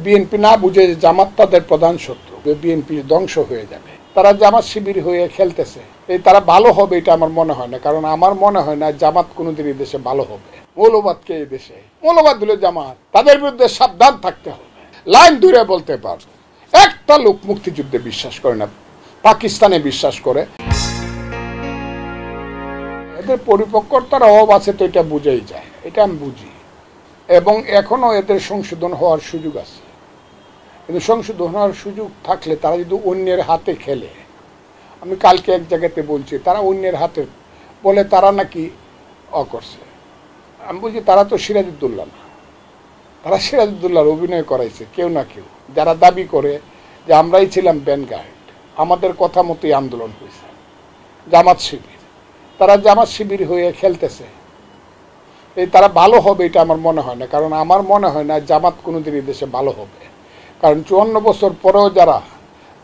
BNP না বুঝে জামাত তাদের প্রধান শত্রু, বিএনপি ধ্বংস হয়ে যাবে, তারা জামাত শিবির হয়ে খেলতেছে। এই তারা ভালো হবে এটা আমার মনে হয় না, কারণ আমার মনে হয় না জামাত কোনোদিন এই দেশে ভালো হবে। মৌলবাদকে এই দেশে মৌলবাদ দিলে জামাত, তাদের বিরুদ্ধে সাবধান থাকতে হবে। লাইন দূরে বলতে পারবো, একটা লোক মুক্তিযুদ্ধে বিশ্বাস করে না, পাকিস্তানে বিশ্বাস করে। এদের পরিপক্কতার অভাব আছে তো, এটা বুঝেই যায়, এটা আমি বুঝি। এবং এখনো এদের সংশোধন হওয়ার সুযোগ আছে, কিন্তু সংশোধন হওয়ার সুযোগ থাকলে তারা যদি অন্যের হাতে খেলে, আমি কালকে এক জায়গাতে বলছি তারা অন্যের হাতে বলে তারা নাকি করছে, আমি বলছি তারা তো সিরাজউদ্দৌলা না, তারা সিরাজউদ্দৌলার অভিনয় করাইছে কেউ না কেউ, যারা দাবি করে যে আমরাই ছিলাম ব্যানগার্ড, আমাদের কথা মতোই আন্দোলন হয়েছে। জামাত শিবির, তারা জামাত শিবির হয়ে খেলতেছে। এই তারা ভালো হবে এটা আমার মনে হয় না, কারণ আমার মনে হয় না জামাত কোনোদিন এই দেশে ভালো হবে। কারণ 54 বছর পরেও যারা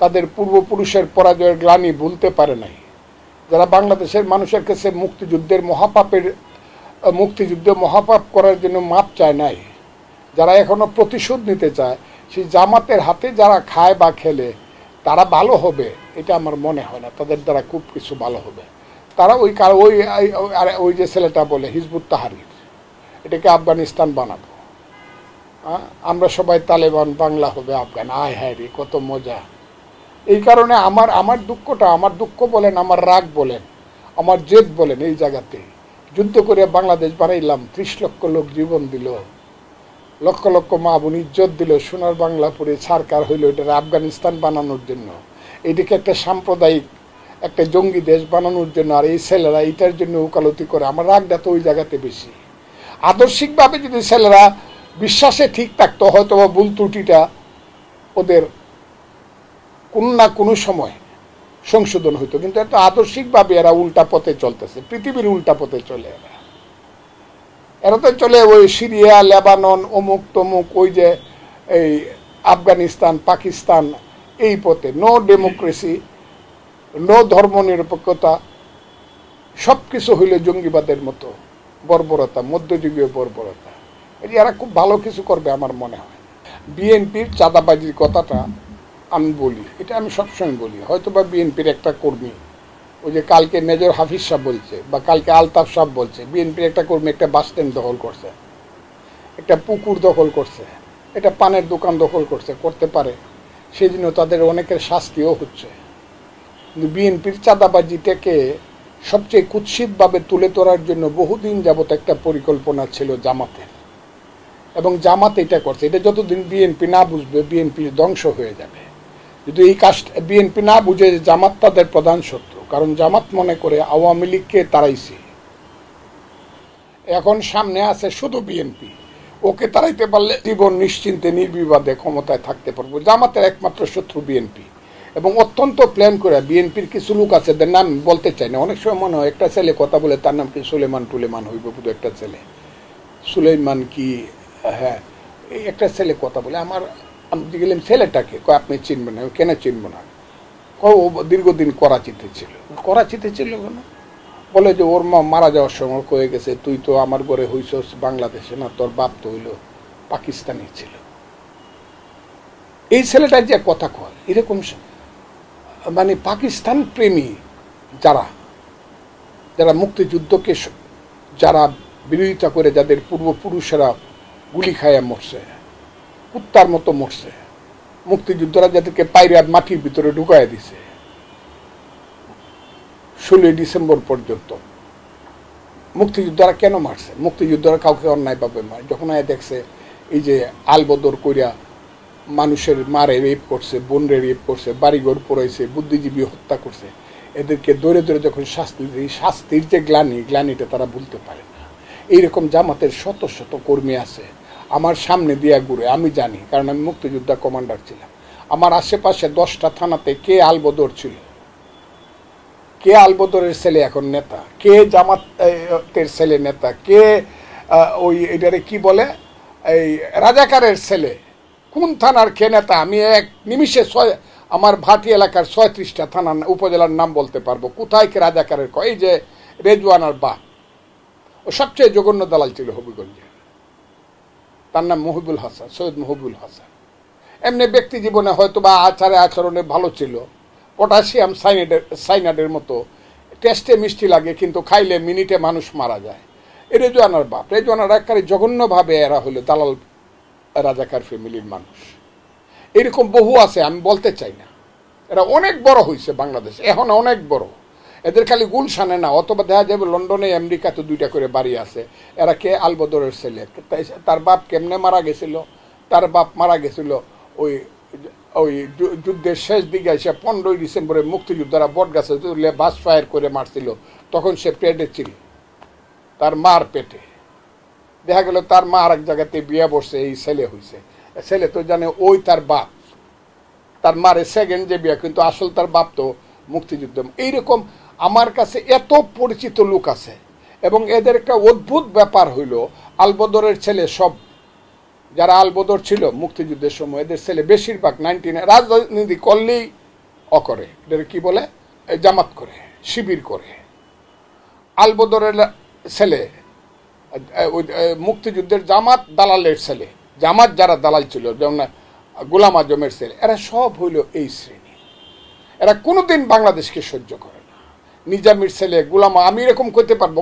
তাদের পূর্বপুরুষের পরাজয়ের গ্লানি ভুলতে পারে নাই, যারা বাংলাদেশের মানুষের কাছে মুক্তিযুদ্ধে মহাপাপ করার জন্য মাপ চায় নাই, যারা এখনো প্রতিশোধ নিতে চায়, সেই জামাতের হাতে যারা খায় বা খেলে তারা ভালো হবে এটা আমার মনে হয় না। তাদের দ্বারা খুব কিছু ভালো হবে। তারা ওই যে ছেলেটা বলে হিজবুত তাহরির, এটাকে আফগানিস্তান বানাবো, আমরা সবাই তালেবান, বাংলা হবে আফগান, আয় হায় রে কত মজা। এই কারণে আমার দুঃখ বলেন, আমার রাগ বলেন, আমার জেদ বলেন, এই জায়গাতে যুদ্ধ করে বাংলাদেশ বানাইলাম, 30 লক্ষ লোক জীবন দিল, লক্ষ লক্ষ মা বোন ইজ্জত দিল, সোনার বাংলাপুরে ছারকার হইল, এটা আফগানিস্তান বানানোর জন্য, এটাকে একটা সাম্প্রদায়িক একটা জঙ্গি দেশ বানানোর জন্য। আর এই ছেলেরা এটার জন্য ওকালতি করে, আমার রাগটা তো ওই জায়গাতে বেশি। আদর্শিকভাবে যদি ছেলেরা বিশ্বাসে ঠিক থাকতো, হয়তো বা ভুল ত্রুটিটা ওদের কোনো না কোনো সময় সংশোধন হইতো, কিন্তু এত আদর্শিকভাবে এরা উল্টা পথে চলতেছে, পৃথিবীর উল্টা পথে চলে। এরা তো চলে ওই সিরিয়া, লেবানন, অমুক তমুক, ওই যে এই আফগানিস্তান, পাকিস্তান, এই পথে। নো ডেমোক্রেসি, নো ধর্মনিরপেক্ষতা, সব কিছু হইলে জঙ্গিবাদের মতো বর্বরতা, মধ্যযুগীয় বর্বরতা। এরা খুব ভালো কিছু করবে আমার মনে হয়। বিএনপির চাঁদাবাজির কথাটা আমি বলি, এটা আমি সবসময় বলি, হয়তো বা বিএনপির একটা কর্মী, ওই যে কালকে মেজর হাফিজ সাহেব বলছে বা কালকে আলতাফ সাহেব বলছে, বিএনপির একটা কর্মী একটা বাস স্ট্যান্ড দখল করছে, একটা পুকুর দখল করছে, একটা পানের দোকান দখল করতে পারে, সেই জন্য তাদের অনেকের শাস্তিও হচ্ছে। কিন্তু বিএনপির চাঁদাবাজিটাকে সবচেয়ে কুৎসিতভাবে তুলে ধরার জন্য বহুদিন যাবত একটা পরিকল্পনা ছিল জামাতের, এবং জামাত এটা করছে। এটা যতদিন বিএনপি না বুঝবে, বিএনপি ধ্বংস হয়ে যাবে। যদি এই কাজটা বিএনপি না বুঝে জামাত তাদের প্রধান শত্রু, কারণ জামাত মনে করে আওয়ামী লীগকে তাড়াইছে, এখন সামনে আছে শুধু বিএনপি, ওকে তাড়াইতে পারলে জীবন নিশ্চিন্তে নির্বিবাদে ক্ষমতায় থাকতে পারবো। জামাতের একমাত্র শত্রু বিএনপি, এবং অত্যন্ত প্ল্যান করে বিএনপির কিছু লোক আছে, তাদের নাম বলতে চাই না, অনেক সময় মনে হয় একটা ছেলে কথা বলে তার নাম কি সুলেমান হইব, বুধ একটা ছেলে সুলেমান কি, হ্যাঁ, এই একটা ছেলে কথা বলে, আমি গেলাম ছেলেটাকে, আপনি চিনবেন না, কেন চিনবো না, ও দীর্ঘদিন করাচিতে ছিল কেন, বলে যে ওর মা মারা যাওয়ার সময় কয়ে গেছে, তুই তো আমার ঘরে হইছস বাংলাদেশে না, তোর বাপ তো হইল পাকিস্তানি ছিল। এই ছেলেটার যে কথা কয়, এরকম মানে পাকিস্তান প্রেমী যারা মুক্তিযুদ্ধকে যারা বিরোধিতা করে, যাদের পূর্বপুরুষেরা গুলি খাইয়া মরছে, কুত্তার মতো মরছে, মুক্তিযোদ্ধারা যাদেরকে পাইরা মাটির ভিতরে ঢুকাইয়া দিছে 16 ডিসেম্বর পর্যন্ত। মুক্তিযোদ্ধারা কেন মারছে? মুক্তিযোদ্ধারা কাউকে অন্যায়ভাবে মারে, যখন দেখছে এই যে আলবদর কইরা মানুষের মারে রেপ করছে, বোনরে রেপ করছে, বাড়িঘর পোড়াইছে, বুদ্ধিজীবী হত্যা করছে, এদেরকে ধরে যখন শাস্তির যে গ্লানিটা তারা ভুলতে পারে না। এইরকম জামাতের শত শত কর্মী আছে আমার সামনে দিয়া ঘুরে, আমি জানি, কারণ আমি মুক্তিযোদ্ধা কমান্ডার ছিলাম। আমার আশেপাশে 10টা থানাতে কে আলবদর ছিল, কে আলবদরের ছেলে এখন নেতা, কে জামাতের ছেলে নেতা, কে ওই এটারে কি বলে এই রাজাকারের ছেলে, কোন থানার কে নেতা, আমি এক নিমিষে আমার ভাটি এলাকার 36টা থানা উপজেলার নাম বলতে পারবো। কোথায় কে রাজাকারের, এই যে রেজওয়ানার বাপ, ও সবচেয়ে জঘন্য দালাল ছিল হবিগঞ্জে, তার নাম মহিবুল হাসান, সৈয়দ মহিবুল হাসান। এমনি ব্যক্তি জীবনে হয়তো বা আচারে আচরণে ভালো ছিল, পটাশিয়াম সাইনাইডের মতো টেস্টে মিষ্টি লাগে, কিন্তু খাইলে মিনিটে মানুষ মারা যায়। এ রেজওয়ানার বাপ, রেজওয়ানার একবারে জঘন্যভাবে এরা হলো দালাল রাজাকার ফ্যামিলির মানুষ। এরকম বহু আছে, আমি বলতে চাই না। এরা অনেক বড় হয়েছে বাংলাদেশ, এখন অনেক বড়। এদের খালি গুলশানে না, অথবা দেখা যাবে লন্ডনে, আমেরিকাতে 2টা করে বাড়ি আছে। এরা কে? আলবদরের ছেলে। তার বাপ কেমনে মারা গেছিল? তার বাপ মারা গেছিল ওই ওই যুদ্ধের শেষ দিকে এসে 15ই ডিসেম্বরে মুক্তিযোদ্ধারা বট গাছে তুলে বাস ফায়ার করে মারছিল, তখন সে পেটে ছিল, তার মার পেটে। দেখা গেল তার মা আর এক জায়গাতে বিয়ে বসছে, এই ছেলে হয়েছে। ছেলে তো জানে ওই তার বাপ, তার মারে সেকেন্ড যে বিয়ে, কিন্তু আসল তার বাপ তো মুক্তিযুদ্ধ। এইরকম আমার কাছে এত পরিচিত লোক আছে। এবং এদের একটা অদ্ভুত ব্যাপার হইল, আলবদরের ছেলে সব যারা আলবদর ছিল মুক্তিযুদ্ধের সময়, এদের ছেলে বেশিরভাগ 99 রাজনীতি করলেই অকরে, এদের কি বলে, জামাত করে, শিবির করে। আলবদরের ছেলে মুক্তিযুদ্ধের জামাত দালালের ছেলে, জামাত যারা দালাল ছিল, যেমন গোলাম আজমের ছেলে, এরা সব হইল এই শ্রেণী। এরা কোনোদিন বাংলাদেশকে সহ্য করে না। নিজামের ছেলে গোলাম, আমি এরকম করতে পারবো,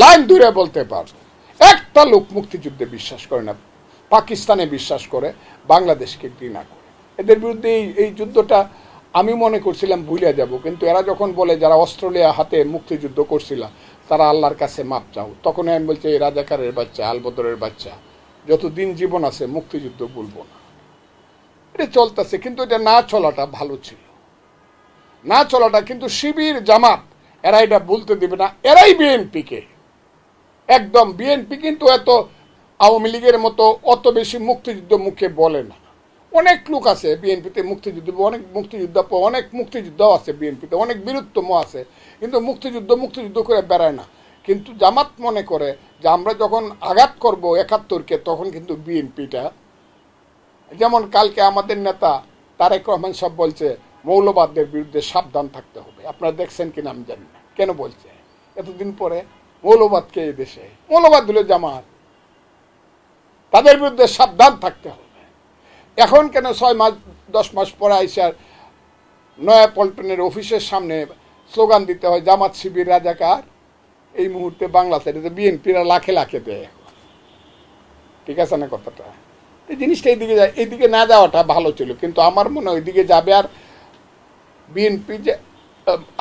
লাইন দূরে বলতে পারবো। একটা লোক মুক্তিযুদ্ধে বিশ্বাস করে না, পাকিস্তানে বিশ্বাস করে, বাংলাদেশকে ঘৃণা করে। এদের বিরুদ্ধে এই যুদ্ধটা আমি মনে করছিলাম ভুলে যাব, কিন্তু এরা যখন বলে যারা অস্ট্রেলিয়া হাতে মুক্তিযুদ্ধ করছিল তারা আল্লাহর কাছে মাপ চাও, তখন আমি বলছি এই রাজাকারের বাচ্চা, আলবদরের বাচ্চা, যতদিন জীবন আছে মুক্তিযুদ্ধ ভুলবো না। এটা চলতেছে, কিন্তু এটা না চলাটা ভালো ছিল, না চলাটা। কিন্তু শিবির, জামাত, এরা এটা বলতে দেবে না। এরাই বিএনপিকে একদম, বিএনপি কিন্তু এত আওয়ামী লীগের মতো অত বেশি মুক্তিযুদ্ধ মুখে বলে না। অনেক লোক আছে বিএনপিতে মুক্তিযুদ্ধ, অনেক মুক্তিযুদ্ধও আছে বিএনপিতে, অনেক বীরত্বম আছে, কিন্তু মুক্তিযুদ্ধ করে বেড়ায় না। কিন্তু জামাত মনে করে যে আমরা যখন আঘাত করব 71-কে, তখন কিন্তু বিএনপিটা, যেমন কালকে আমাদের নেতা তারেক রহমান সাহেব বলছে মৌলবাদদের বিরুদ্ধে সাবধান থাকতে হবে। আপনারা দেখছেন কিনা আমি জানি না, কেন বলছে এতদিন পরে? মৌলবাদকে এই দেশে, মৌলবাদ হলো জামাত, তাদের বিরুদ্ধে সাবধান থাকতে হবে। এখন কেন 6 মাস 10 মাস পরে আইসার নয়া পল্টনের অফিসের সামনে স্লোগান দিতে হয় জামাত শিবির রাজাকার? এই মুহূর্তে বাংলাদেশে বিএনপিরা লাখে লাখে দেয়। ঠিক আছে না কথাটা? এই জিনিসটা এইদিকে যায়, এইদিকে না যাওয়াটা ভালো ছিল, কিন্তু আমার মনে হয় ওইদিকে যাবে। আর বিএনপি যে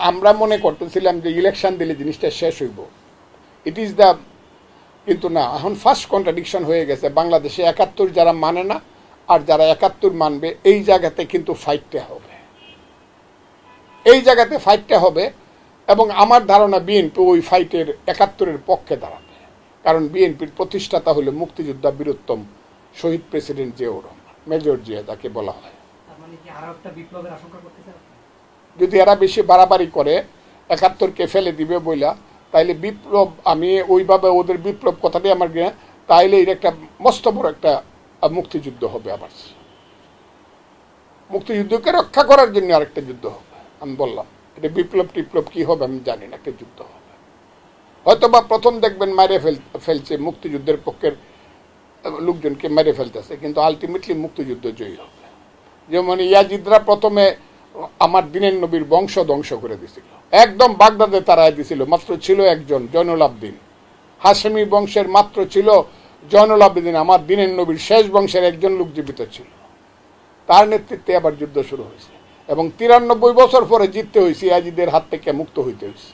আমরা মনে করতেছিলাম যে ইলেকশন দিলে জিনিসটা শেষ হইব, ইট ইজ দ্য, কিন্তু না, এখন ফার্স্ট কন্ট্রাডিকশন হয়ে গেছে। বাংলাদেশে 71 যারা মানে না আর যারা 71 মানবে, এই জায়গাতে কিন্তু ফাইটটা হবে, এই জায়গাতে ফাইটটা হবে। এবং আমার ধারণা বিএনপি ওই ফাইটের 71-এর পক্ষে দাঁড়াবে, কারণ বিএনপির প্রতিষ্ঠাতা হলো মুক্তিযোদ্ধা বীরোত্তম শহীদ প্রেসিডেন্ট জিয়াউর রহমান, মেজর জিয়া যাকে বলা হয়। যদি এরা বেশি বাড়াবাড়ি করে 71-কে ফেলে দিবে বইলা, তাইলে বিপ্লব, আমি ওইভাবে ওদের বিপ্লব কথাটাই আমার, তাইলে এর একটা মস্ত বড় একটা মুক্তিযুদ্ধ হবে। আবার মুক্তিযুদ্ধকে রক্ষা করার জন্য আরেকটা যুদ্ধ হবে। আমি বললাম এটা বিপ্লব টিপ্লব কি হবে আমি জানি না, একটা যুদ্ধ হবে। হয়তো বা প্রথম দেখবেন মেরে ফেলছে, মুক্তিযুদ্ধের পক্ষের লোকজনকে মেরে ফেলতেছে, কিন্তু আলটিমেটলি মুক্তিযুদ্ধ জয়ী হবে। যেমন ইয়াজিদরা প্রথমে আমার দিনের নবীর বংশ ধ্বংস করে দিছিল, একদম বাগদাদে তারাই দিছিল। মাত্র ছিল একজন, জয়নুল আবদিন, হাশেমি বংশের মাত্র ছিল জয়নুল আবদিন, আমার দিনের নবীর শেষ বংশের একজন লোক জীবিত ছিল, তার নেতৃত্বে আবার যুদ্ধ শুরু হয়েছে। এবং 93 বছর পরে জিততে হয়েছে, ইয়াজিদের হাত থেকে মুক্ত হইতে হয়েছে।